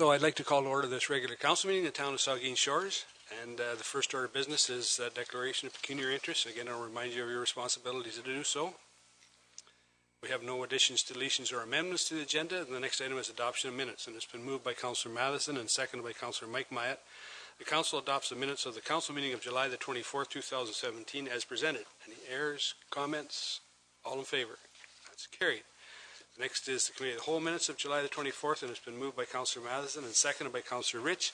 So I'd like to call to order this regular council meeting in the town of Saugeen Shores. And the first order of business is declaration of pecuniary interest. Again, I'll remind you of your responsibilities to do so. We have no additions, deletions, or amendments to the agenda. And the next item is adoption of minutes. And it's been moved by Councillor Matheson and seconded by Councillor Mike Myatt. The council adopts the minutes of the council meeting of July the 24th, 2017 as presented. Any errors, comments? All in favor? That's carried. Next is the committee of the whole minutes of July the 24th, and it's been moved by Councillor Matheson and seconded by Councillor Rich.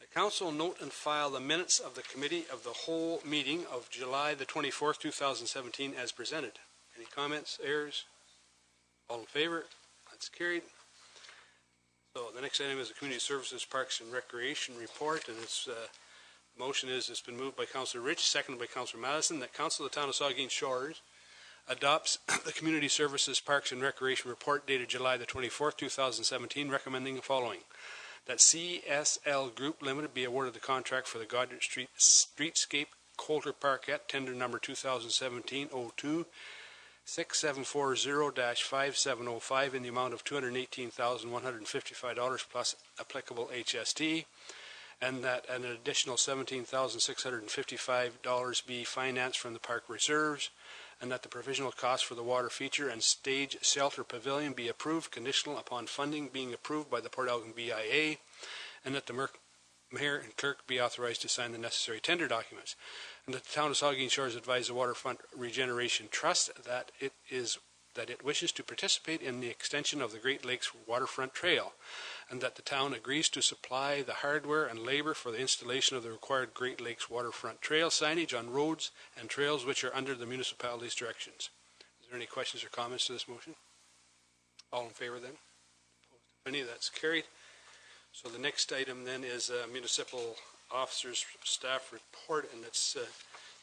The council note and file the minutes of the committee of the whole meeting of July the 24th, 2017 as presented. Any comments, errors? All in favor? That's carried. So the next item is the Community Services, Parks and Recreation report, and its motion is it's been moved by Councillor Rich, seconded by Councillor Matheson, that Council of the Town of Saugeen Shores adopts the Community Services, Parks and Recreation report dated July the 24th, 2017, recommending the following. That CSL Group Limited be awarded the contract for the Goddard Street Streetscape Coulter Parkette, tender number 2017-02 6740-5705 in the amount of $218,155 plus applicable HST, and that an additional $17,655 be financed from the park reserves, and that the provisional cost for the water feature and stage shelter pavilion be approved, conditional upon funding being approved by the Port Elgin BIA, and that the mayor and clerk be authorized to sign the necessary tender documents. And that the town of Saugeen Shores advise the Waterfront Regeneration Trust that it wishes to participate in the extension of the Great Lakes Waterfront Trail, and that the town agrees to supply the hardware and labor for the installation of the required Great Lakes Waterfront Trail signage on roads and trails which are under the municipality's directions. Is there any questions or comments to this motion? All in favor then? Opposed? If any, that's carried. So the next item then is municipal officers staff report, and it's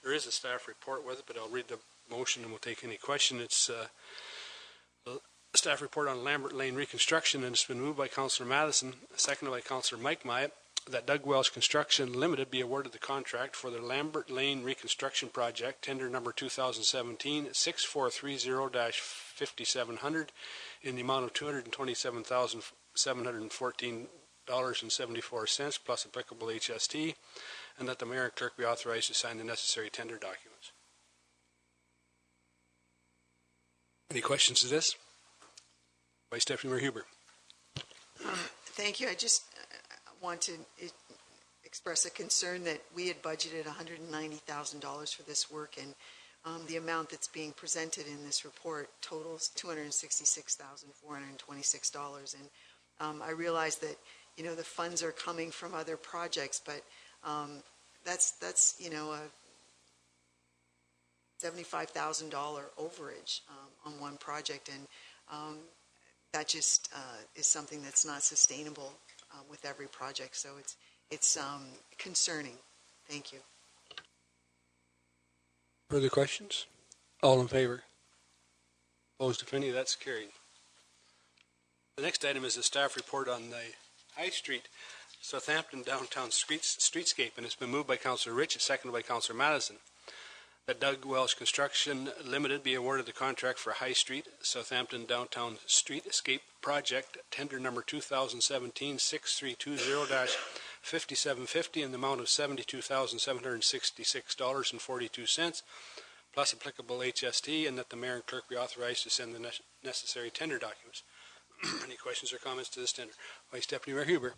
there is a staff report with it, but I'll read the motion and we'll take any question. It's staff report on Lambert Lane reconstruction, and it's been moved by Councillor Matheson, seconded by Councillor Mike Myatt, that Doug Welsh Construction Limited be awarded the contract for the Lambert Lane reconstruction project, tender number 2017-6430-5700 in the amount of $227,714.74 plus applicable HST, and that the mayor and clerk be authorized to sign the necessary tender documents. Any questions to this? Vice Deputy Mayor Huber. Thank you. I just want to express a concern that we had budgeted $190,000 for this work, and the amount that's being presented in this report totals $266,426. And I realize that the funds are coming from other projects, but that's a $75,000 overage on one project, and that just is something that's not sustainable with every project. So it's concerning. Thank you. Further questions? All in favor? Opposed, if any? That's carried. The next item is a staff report on the High Street Southampton downtown streetscape, and it's been moved by Councillor Rich, seconded by Councillor Matheson. That Doug Welsh Construction Limited be awarded the contract for High Street Southampton Downtown Streetscape Project, tender number 2017-6320-5750 in the amount of $72,766.42 plus applicable HST, and that the mayor and clerk be authorized to send the necessary tender documents. Any questions or comments to this tender? Vice Deputy Mayor Huber.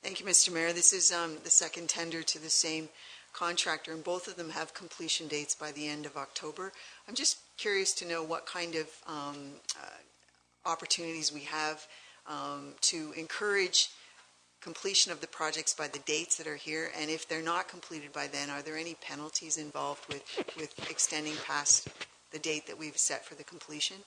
Thank you, Mr. Mayor. This is the second tender to the same contractor, and both of them have completion dates by the end of October. I'm just curious to know what kind of opportunities we have to encourage completion of the projects by the dates that are here, and if they're not completed by then, are there any penalties involved with extending past the date that we've set for the completion?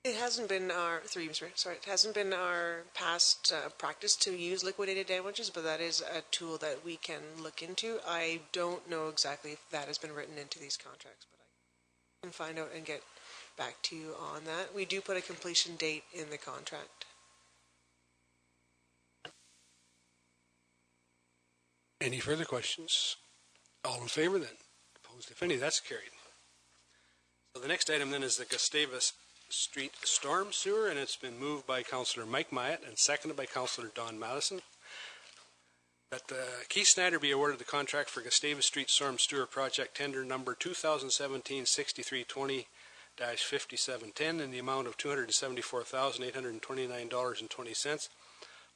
It hasn't been our it hasn't been our past practice to use liquidated damages, but that is a tool that we can look into. I don't know exactly if that has been written into these contracts, but I can find out and get back to you on that. We do put a completion date in the contract. Any further questions? All in favor then? Opposed, if any? That's carried. So the next item then is the Gustavus Street Storm Sewer, and it's been moved by Councillor Mike Myatt and seconded by Councillor Don Madison. That Keith Snyder be awarded the contract for Gustavus Street Storm Sewer Project tender number 2017-6320-5710 in the amount of $274,829.20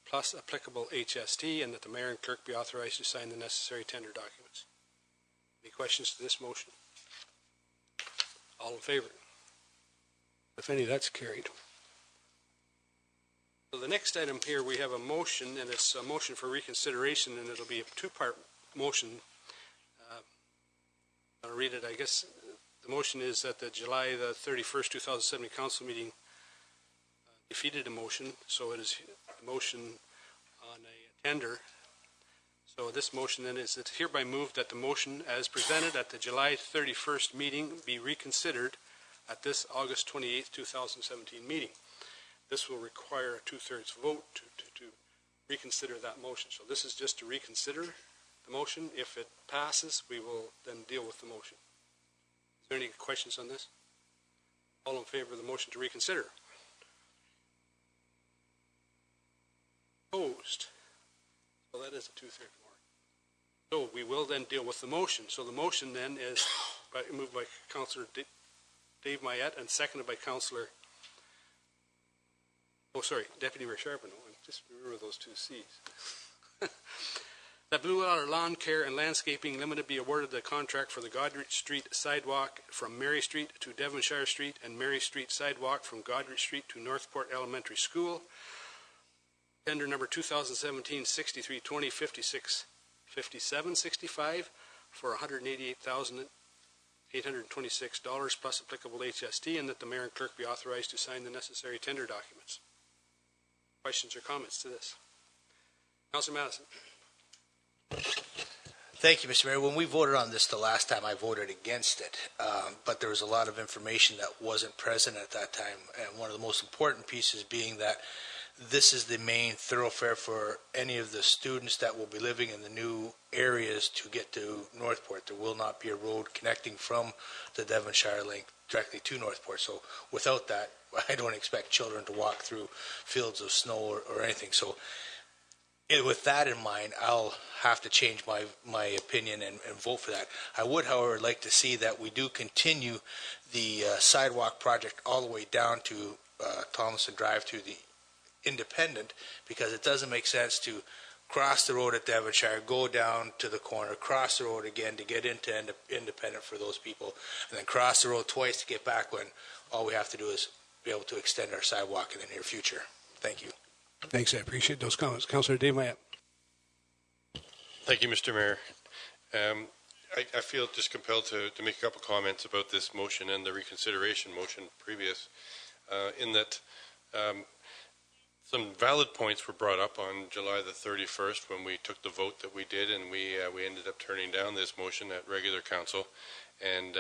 plus applicable HST, and that the mayor and clerk be authorized to sign the necessary tender documents. Any questions to this motion? All in favor? If any, that's carried. So the next item here, we have a motion, and it's a motion for reconsideration, and it'll be a two-part motion. I'll read it. I guess the motion is that the July the 31st, 2007 council meeting defeated a motion, so it is a motion on a tender. So this motion then is it's hereby moved that the motion as presented at the July 31st meeting be reconsidered at this August 28th, 2017 meeting. This will require a two-thirds vote to reconsider that motion. So this is just to reconsider the motion. If it passes, we will then deal with the motion. Is there any questions on this? All in favor of the motion to reconsider? Opposed? Well, that is a two-thirds mark. So we will then deal with the motion. So the motion then is moved by Councillor Dave Myatt and seconded by Councillor Deputy Mayor Sharpen. Just remember those two C's. That Blue Water Lawn Care and Landscaping Limited be awarded the contract for the Godrich Street sidewalk from Mary Street to Devonshire Street and Mary Street sidewalk from Godrich Street to Northport Elementary School. Tender number 2017-6320-5765 for $188,826 plus applicable HST, and that the mayor and clerk be authorized to sign the necessary tender documents. Questions or comments to this? Councillor Madison. Thank you, Mr. Mayor. When we voted on this the last time, I voted against it, but there was a lot of information that wasn't present at that time, and one of the most important pieces being that this is the main thoroughfare for any of the students that will be living in the new areas to get to Northport. There will not be a road connecting from the Devonshire link directly to Northport. So without that, I don't expect children to walk through fields of snow or anything. So with that in mind, I'll have to change my opinion and vote for that. I would, however, like to see that we do continue the sidewalk project all the way down to Thomason Drive to the Independent, because it doesn't make sense to cross the road at Devonshire, go down to the corner, cross the road again to get into Independent for those people, and then cross the road twice to get back when all we have to do is be able to extend our sidewalk in the near future. Thank you. Thanks. I appreciate those comments. Councillor Dave Myatt. Thank you, Mr. Mayor. I feel just compelled to make a couple comments about this motion and the reconsideration motion previous, in that some valid points were brought up on July the 31st when we took the vote that we did, and we ended up turning down this motion at regular council, and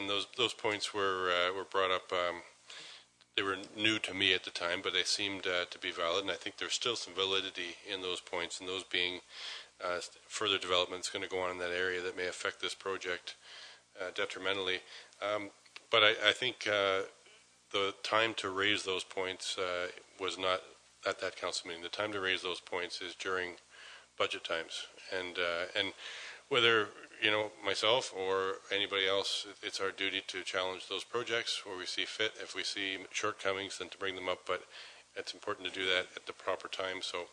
those points were brought up. They were new to me at the time, but they seemed to be valid, and I think there's still some validity in those points, and those being further developments going to go on in that area that may affect this project detrimentally. But I think the time to raise those points was not at that council meeting. The time to raise those points is during budget times, and whether myself or anybody else, it's our duty to challenge those projects where we see fit. If we see shortcomings, then to bring them up, but it's important to do that at the proper time. So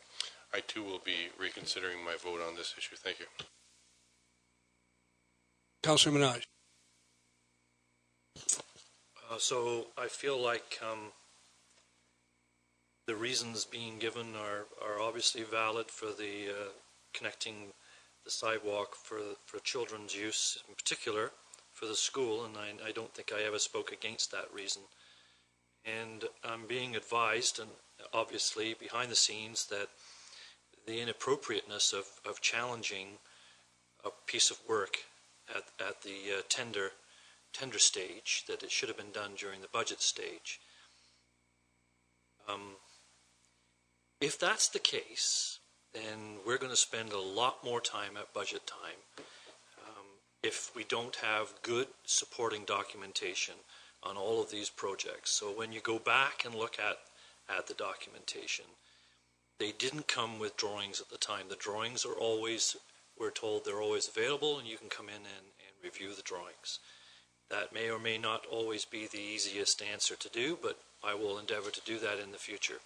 I too will be reconsidering my vote on this issue. Thank you. Councillor Minaj. So I feel like the reasons being given are obviously valid for the connecting the sidewalk for children's use, in particular for the school, and I don't think I ever spoke against that reason. And I'm being advised, and obviously behind the scenes, that the inappropriateness of challenging a piece of work at the tender stage, that it should have been done during the budget stage. If that's the case, then we're going to spend a lot more time at budget time if we don't have good supporting documentation on all of these projects. So when you go back and look at the documentation, they didn't come with drawings at the time. The drawings are always, we're told they're always available, and you can come in and review the drawings. That may or may not always be the easiest answer to do, but I will endeavor to do that in the future,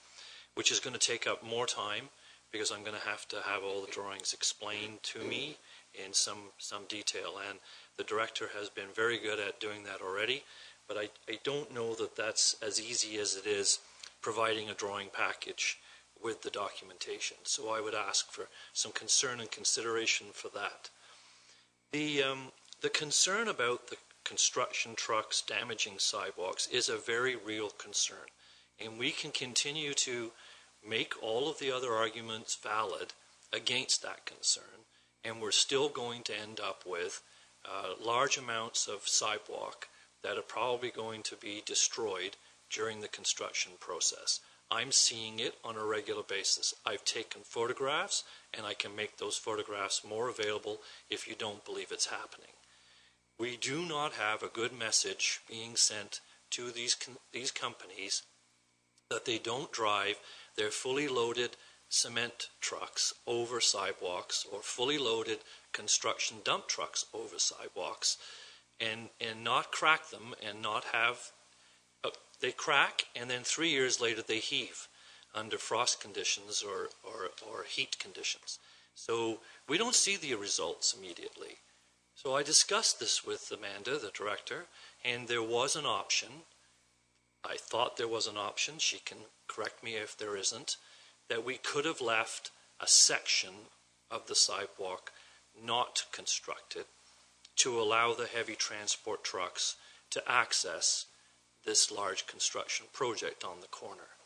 which is going to take up more time because I'm going to have all the drawings explained to me in some detail. And the director has been very good at doing that already, but I don't know that that's as easy as it is providing a drawing package with the documentation. So I would ask for some concern and consideration for that. The concern about the construction trucks damaging sidewalks is a very real concern. And we can continue to make all of the other arguments valid against that concern, and we're still going to end up with large amounts of sidewalk that are probably going to be destroyed during the construction process. I'm seeing it on a regular basis. I've taken photographs, and I can make those photographs more available if you don't believe it's happening. We do not have a good message being sent to these companies that they don't drive their fully loaded cement trucks over sidewalks or fully loaded construction dump trucks over sidewalks and not crack them and not have they crack, and then 3 years later they heave under frost conditions or heat conditions. So we don't see the results immediately. So I discussed this with Amanda, the director, and there was an option. I thought there was an option, she can correct me if there isn't, that we could have left a section of the sidewalk not constructed to allow the heavy transport trucks to access this large construction project on the corner.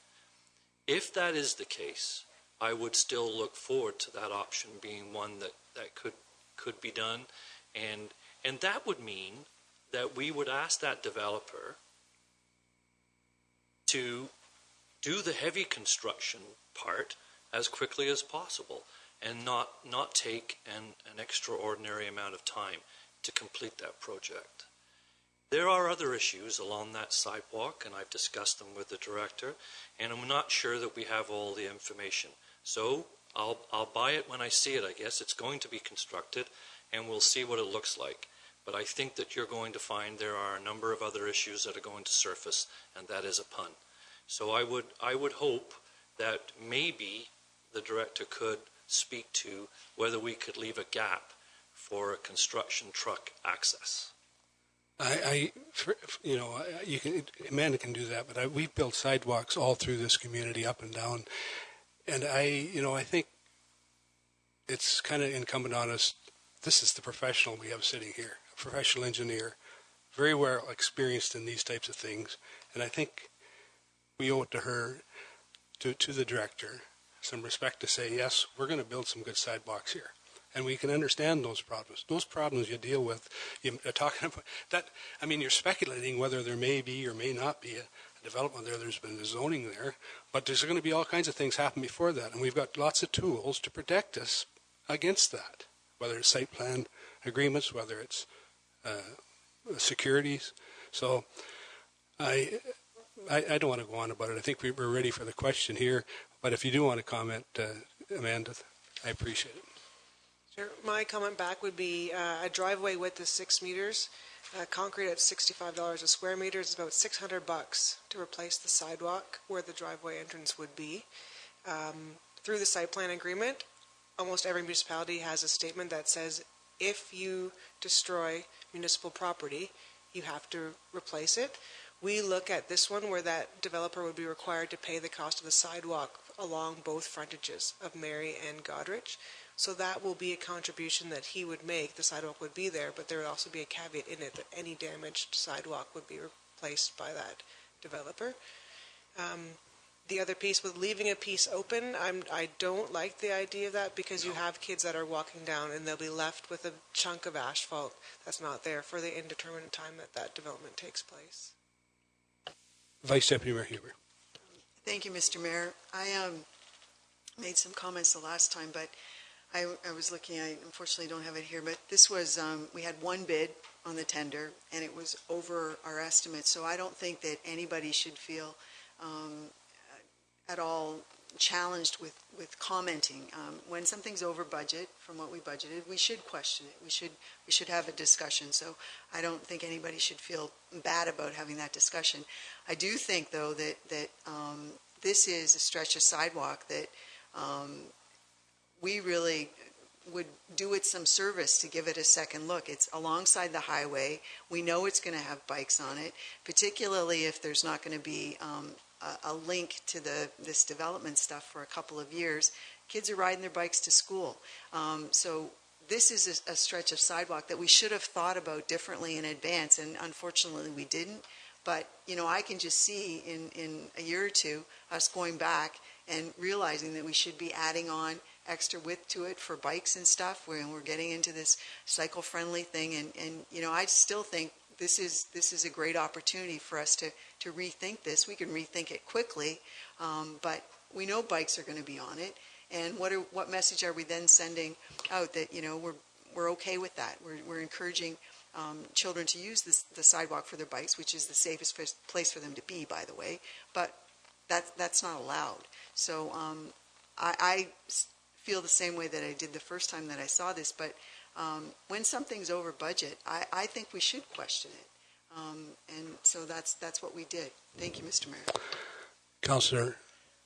If that is the case, I would still look forward to that option being one that could be done, and that would mean that we would ask that developer to do the heavy construction part as quickly as possible and not take an extraordinary amount of time to complete that project. There are other issues along that sidewalk, and I've discussed them with the director, and I'm not sure that we have all the information. So I'll buy it when I see it, I guess. It's going to be constructed, and we'll see what it looks like. But I think that you're going to find there are a number of other issues that are going to surface, and that is a pun. So I would hope that maybe the director could speak to whether we could leave a gap for a construction truck access. Amanda can do that, but we've built sidewalks all through this community, up and down, and I think it's kind of incumbent on us. This is the professional we have sitting here, a professional engineer, very well experienced in these types of things, and I think we owe it to her, to the director, some respect to say, yes, we're going to build some good sidewalks here. And we can understand those problems. Those problems you deal with, you're talking about that. I mean, you're speculating whether there may be or may not be a development there. There's been zoning there, but there's going to be all kinds of things happen before that. And we've got lots of tools to protect us against that, whether it's site plan agreements, whether it's securities. So I don't want to go on about it. I think we're ready for the question here. But if you do want to comment, Amanda, I appreciate it. Sure. My comment back would be a driveway width is 6 meters. Concrete at $65 a square meter is about $600 to replace the sidewalk where the driveway entrance would be. Through the site plan agreement, almost every municipality has a statement that says if you destroy municipal property, you have to replace it. We look at this one where that developer would be required to pay the cost of the sidewalk along both frontages of Mary and Goderich. So that will be a contribution that he would make. The sidewalk would be there, but there would also be a caveat in it that any damaged sidewalk would be replaced by that developer. The other piece with leaving a piece open, I don't like the idea of that because you have kids that are walking down and they'll be left with a chunk of asphalt that's not there for the indeterminate time that development takes place. Vice Deputy Mayor Huber. Thank you, Mr. Mayor. I made some comments the last time, but I was looking, I unfortunately don't have it here, but this was, we had one bid on the tender, and it was over our estimate. So I don't think that anybody should feel at all challenged with commenting. When something's over budget from what we budgeted, we should question it. We should have a discussion. So I don't think anybody should feel bad about having that discussion. I do think, though, that this is a stretch of sidewalk that we really would do it some service to give it a second look. It's alongside the highway. We know it's going to have bikes on it, particularly if there's not going to be a link to this development stuff for a couple of years. Kids are riding their bikes to school. So this is a stretch of sidewalk that we should have thought about differently in advance, and unfortunately we didn't. But, you know, I can just see in a year or two us going back and realizing that we should be adding on extra width to it for bikes and stuff. We're getting into this cycle-friendly thing, and you know, I still think this is a great opportunity for us to rethink this. We can rethink it quickly, but we know bikes are going to be on it. And what message are we then sending out that, you know, we're okay with that? We're encouraging children to use the sidewalk for their bikes, which is the safest place for them to be, by the way. But that's not allowed. So I feel the same way that I did the first time that I saw this. But when something's over budget, I think we should question it. And so that's what we did. Thank you, Mr. Mayor. Councillor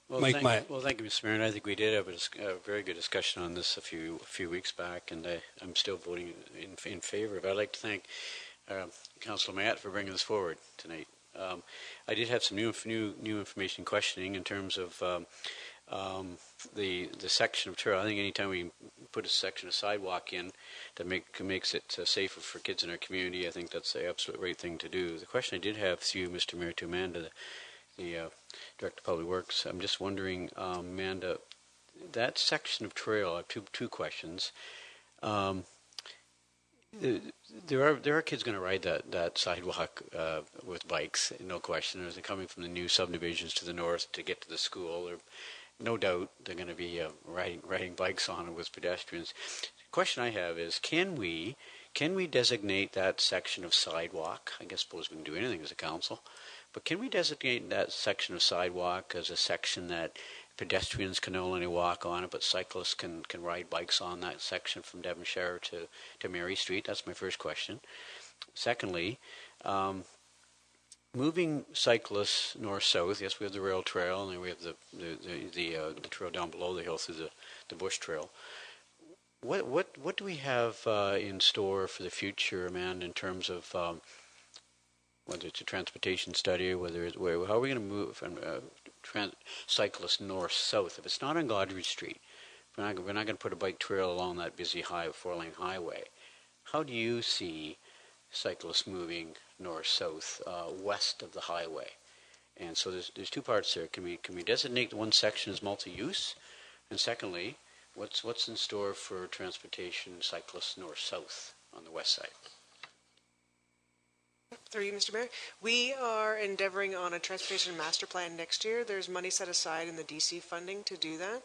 Mike Myatt. Well, thank you, Mr. Mayor. And I think we did have a very good discussion on this a few weeks back, and I'm still voting in favor of it. I'd like to thank Councillor Myatt for bringing this forward tonight. I did have some new information questioning in terms of the section of trail. I think anytime we put a section of sidewalk in that makes it safer for kids in our community, I think that's the absolute right thing to do. The question I did have to you, Mr. Mayor, to Amanda, the Director of Public Works, I'm just wondering, Amanda, that section of trail, I have two questions. There are kids going to ride that sidewalk with bikes, no question. As they're coming from the new subdivisions to the north to get to the school, no doubt they're going to be riding bikes on it with pedestrians. The question I have is, can we designate that section of sidewalk? I guess suppose we can do anything as a council, but can we designate that section of sidewalk as a section that pedestrians can only walk on it, but cyclists can ride bikes on that section from Devonshire to Mary Street? That's my first question. Secondly, moving cyclists north-south, yes, we have the rail trail, and then we have the trail down below the hill through the bush trail. What do we have in store for the future, Amanda, in terms of whether it's a transportation study, how are we going to move from cyclists north-south? If it's not on Godrich Street, we're not going to put a bike trail along that busy four-lane highway. How do you see cyclists moving north-south, west of the highway? And so there's two parts there. Can we designate one section as multi-use? And secondly, what's in store for transportation cyclists north-south on the west side? Through you, Mr. Mayor. We are endeavoring on a transportation master plan next year. There's money set aside in the DC funding to do that.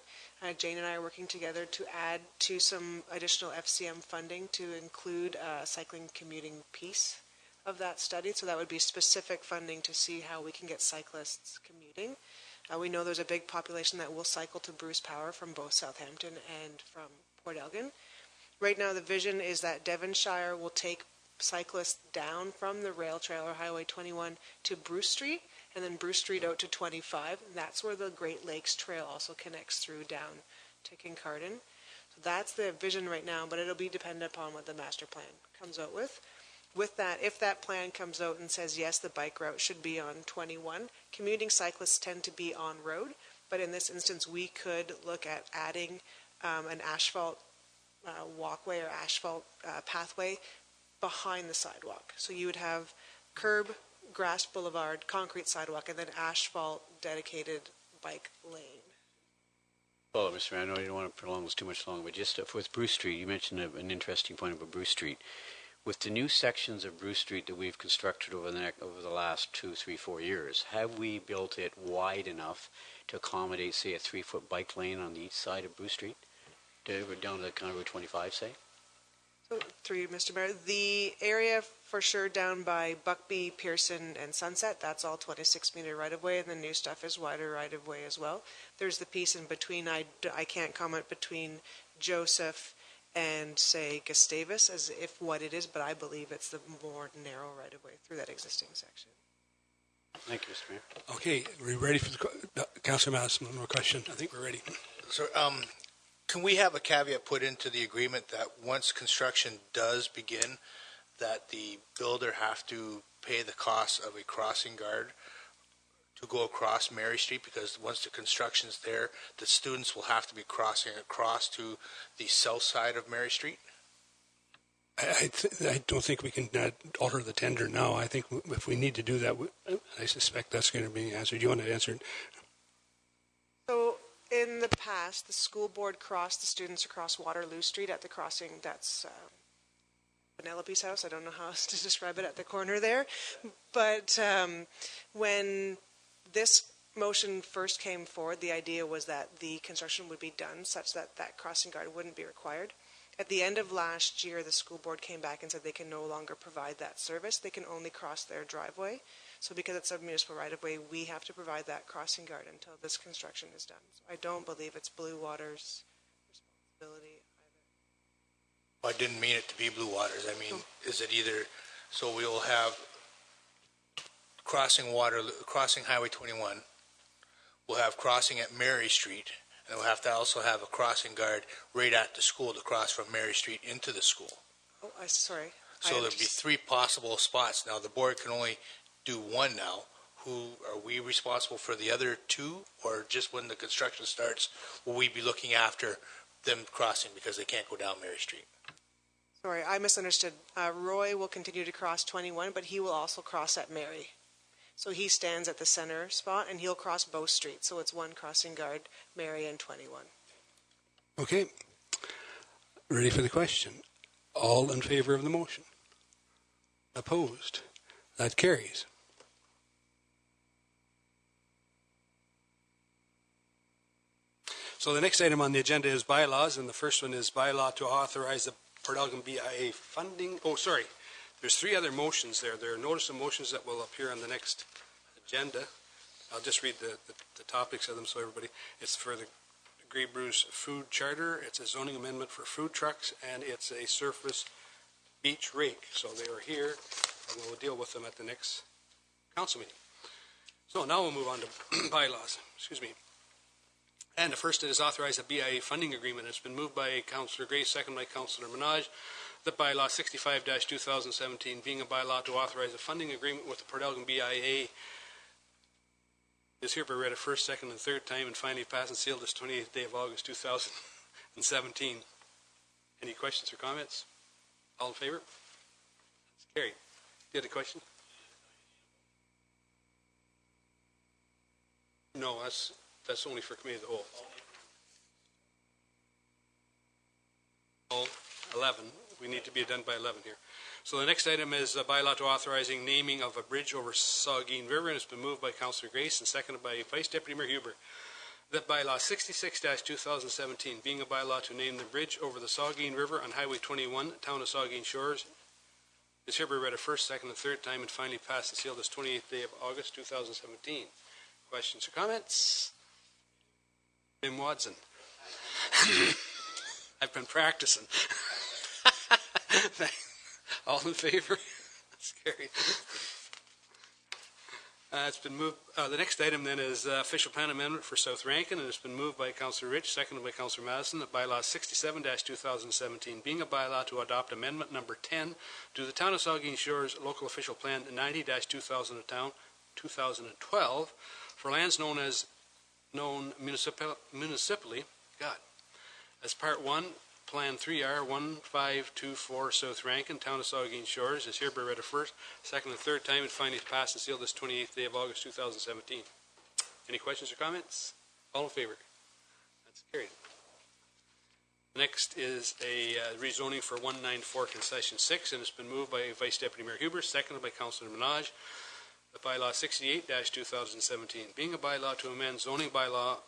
Jane and I are working together to add to some additional FCM funding to include a cycling commuting piece of that study. So that would be specific funding to see how we can get cyclists commuting. We know there's a big population that will cycle to Bruce Power from both Southampton and from Port Elgin. Right now the vision is that Devonshire will take cyclists down from the rail trail or Highway 21 to Bruce Street, and then Bruce Street out to 25. That's where the Great Lakes Trail also connects through down to Kincardine. So that's the vision right now, but it'll be dependent upon what the master plan comes out with. With that, if that plan comes out and says, yes, the bike route should be on 21, commuting cyclists tend to be on road, but in this instance, we could look at adding an asphalt walkway or asphalt pathway behind the sidewalk. So you would have curb, grass boulevard, concrete sidewalk, and then asphalt dedicated bike lane. Well, Mr. Mayor, I know you don't want to prolong this too much longer, but just with Bruce Street, you mentioned an interesting point about Bruce Street. With the new sections of Bruce Street that we've constructed over the last 2, 3, 4 years, have we built it wide enough to accommodate, say, a 3-foot bike lane on the east side of Bruce Street, down to kind of Route 25, say? So, through you, Mr. Mayor, the area for sure down by Buckby, Pearson, and Sunset, that's all 26-meter right-of-way, and the new stuff is wider right-of-way as well. There's the piece in between, I can't comment between Joseph and, say, Gustavus as if what it is, but I believe it's the more narrow right-of-way through that existing section. Thank you, Mr. Mayor. Okay, are we ready for the, Councillor Madison, one more question? I think we're ready. So, can we have a caveat put into the agreement that once construction does begin, that the builder have to pay the cost of a crossing guard to go across Mary Street? Because once the construction's there, the students will have to be crossing across to the south side of Mary Street? I don't think we can alter the tender now. I think if we need to do that, I suspect that's going to be answered. Do you want to answer it? So, in the past, the school board crossed the students across Waterloo Street at the crossing. That's Penelope's house. I don't know how else to describe it at the corner there. But when this motion first came forward, the idea was that the construction would be done such that that crossing guard wouldn't be required. At the end of last year, the school board came back and said they can no longer provide that service. They can only cross their driveway. So because it's a municipal right-of-way, we have to provide that crossing guard until this construction is done. So I don't believe it's Blue Water's responsibility either. Well, I didn't mean it to be Blue Waters. I mean, is it either, so we will have crossing Highway 21, we'll have crossing at Mary Street, and we'll have to also have a crossing guard right at the school to cross from Mary Street into the school. Oh, sorry. So there'd be three possible spots. Now, the board can only do one now. Who are we responsible for the other two, or just when the construction starts, will we be looking after them crossing because they can't go down Mary Street? Sorry, I misunderstood. Roy will continue to cross 21, but he will also cross at Mary. So he stands at the center spot, and he'll cross both streets. So it's one crossing guard, Mary and 21. Okay. Ready for the question? All in favor of the motion? Opposed? That carries. So the next item on the agenda is bylaws, and the first one is bylaw to authorize the Port Elgin BIA funding. Oh, sorry. There's three other motions there. There are notice of motions that will appear on the next agenda. I'll just read the topics of them so everybody. It's for the Grey Bruce Food Charter. It's a zoning amendment for food trucks, and it's a surface beach rake. So they are here, and we'll deal with them at the next council meeting. So now we'll move on to bylaws. Excuse me. And the first is authorize a BIA funding agreement. It's been moved by Councillor Gray, second by Councillor Minaj. The bylaw 65-2017 being a bylaw to authorize a funding agreement with the Port Elgin BIA is hereby read a first, second, and third time and finally passed and sealed this 28th day of August 2017. Any questions or comments? All in favor? It's carried. Do you have a question? No, that's only for committee of the whole. All 11. We need to be done by 11 here. So the next item is a bylaw to authorizing naming of a bridge over Saugeen River, and it's been moved by Councillor Grace and seconded by Vice Deputy Mayor Huber. That bylaw 66-2017 being a bylaw to name the bridge over the Saugeen River on Highway 21, town of Saugeen Shores, is hereby read a first, second, and third time and finally passed and sealed this 28th day of August 2017. Questions or comments? Jim Watson. I've been practicing. All in favor? That's carried. It's been moved. The next item then is official plan amendment for South Rankin, and it's been moved by Councillor Rich, seconded by Councillor Madison. The bylaw 67-2017 being a bylaw to adopt amendment number 10 to the Town of Saugeen Shores Local Official Plan 90-2012 for lands known municipally. As Part 1, Plan 3R 1524 South Rankin, Town of Saugeen Shores is hereby read a first, second, and third time and finally passed and sealed this 28th day of August 2017. Any questions or comments? All in favor? That's carried. Next is a rezoning for 194 Concession 6, and it's been moved by Vice Deputy Mayor Huber, seconded by Councillor Minaj. The bylaw 68-2017 being a bylaw to amend zoning bylaw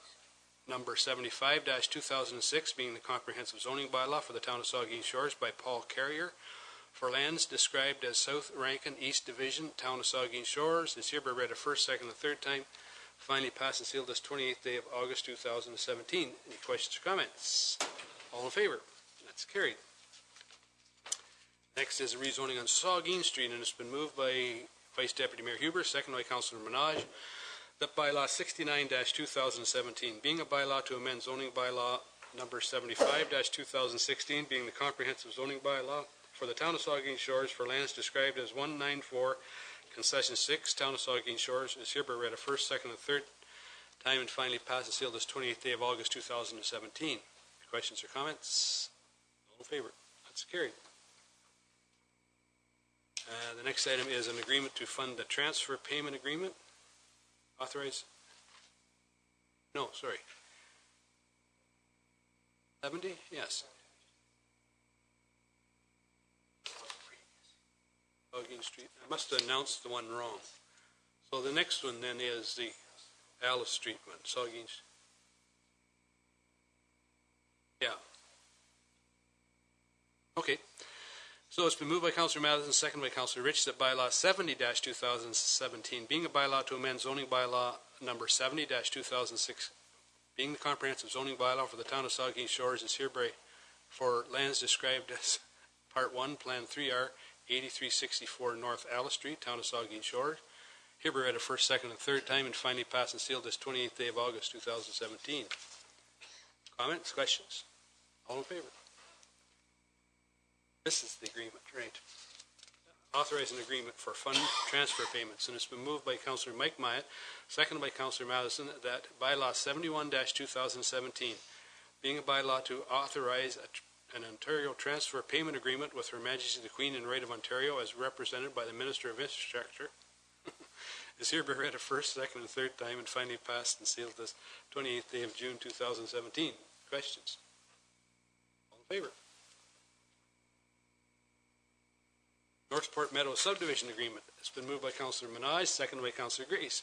number 75-2006, being the comprehensive zoning bylaw for the town of Saugeen Shores by Paul Carrier for lands described as South Rankin East Division, town of Saugeen Shores, is hereby read a first, second, and third time. Finally passed and sealed this 28th day of August 2017. Any questions or comments? All in favor? That's carried. Next is a rezoning on Saugeen Street, and it's been moved by Vice Deputy Mayor Huber, second by Councillor Minaj, that bylaw 69-2017, being a bylaw to amend zoning bylaw number 75-2016, being the comprehensive zoning bylaw for the town of Saugeen Shores for lands described as 194 Concession 6, town of Saugeen Shores, is hereby read a first, second, and third time and finally passed and sealed this 28th day of August 2017. Questions or comments? All in favor? That's carried. The next item is an agreement to fund the transfer payment agreement. Authorize? No, sorry. 70? Yes. Saugeen Street. I must have announced the one wrong. So the next one then is the Alice Street one. Saugeen. Yeah. Okay. So it's been moved by Councillor Matheson, second by Councillor Rich, that bylaw 70-2017, being a bylaw to amend zoning bylaw number 70-2006, being the comprehensive zoning bylaw for the town of Saugeen Shores, is hereby for lands described as Part 1, Plan 3R, 8364 North Alice Street, town of Saugeen Shores, hereby read a first, second, and third time and finally passed and sealed this 28th day of August 2017. Comments, questions? All in favor? This is the agreement, right? Authorize an agreement for fund transfer payments, and it's been moved by Councillor Mike Myatt, seconded by Councillor Matheson, that bylaw 71-2017, being a bylaw to authorize an Ontario transfer payment agreement with Her Majesty the Queen and Right of Ontario as represented by the Minister of Infrastructure, is hereby read a first, second, and third time and finally passed and sealed this 28th day of June 2017. Questions? All in favor? Northport Meadows Subdivision Agreement. It's been moved by Councillor Minaj, seconded by Councillor Grace.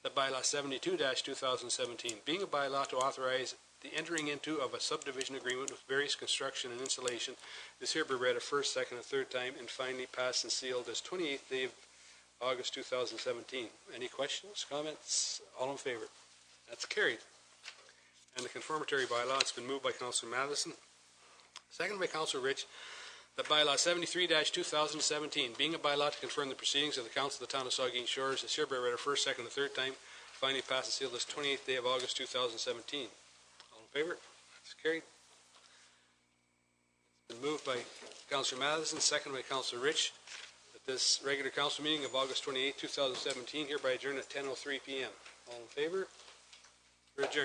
That bylaw 72-2017, being a bylaw to authorize the entering into of a subdivision agreement with various construction and installation, is hereby read a first, second, and third time and finally passed and sealed this 28th day of August 2017. Any questions, comments? All in favor? That's carried. And the conformatory bylaw, it's been moved by Councillor Matheson, seconded by Councillor Rich, that bylaw 73-2017, being a bylaw to confirm the proceedings of the Council of the Town of Saugeen Shores, is hereby read a first, second, and third time, finally passed and sealed this 28th day of August 2017. All in favor? That's carried. It's been moved by Councillor Matheson, seconded by Councillor Rich, that this regular council meeting of August 28, 2017, hereby adjourned at 10:03 p.m. All in favor? We're adjourned.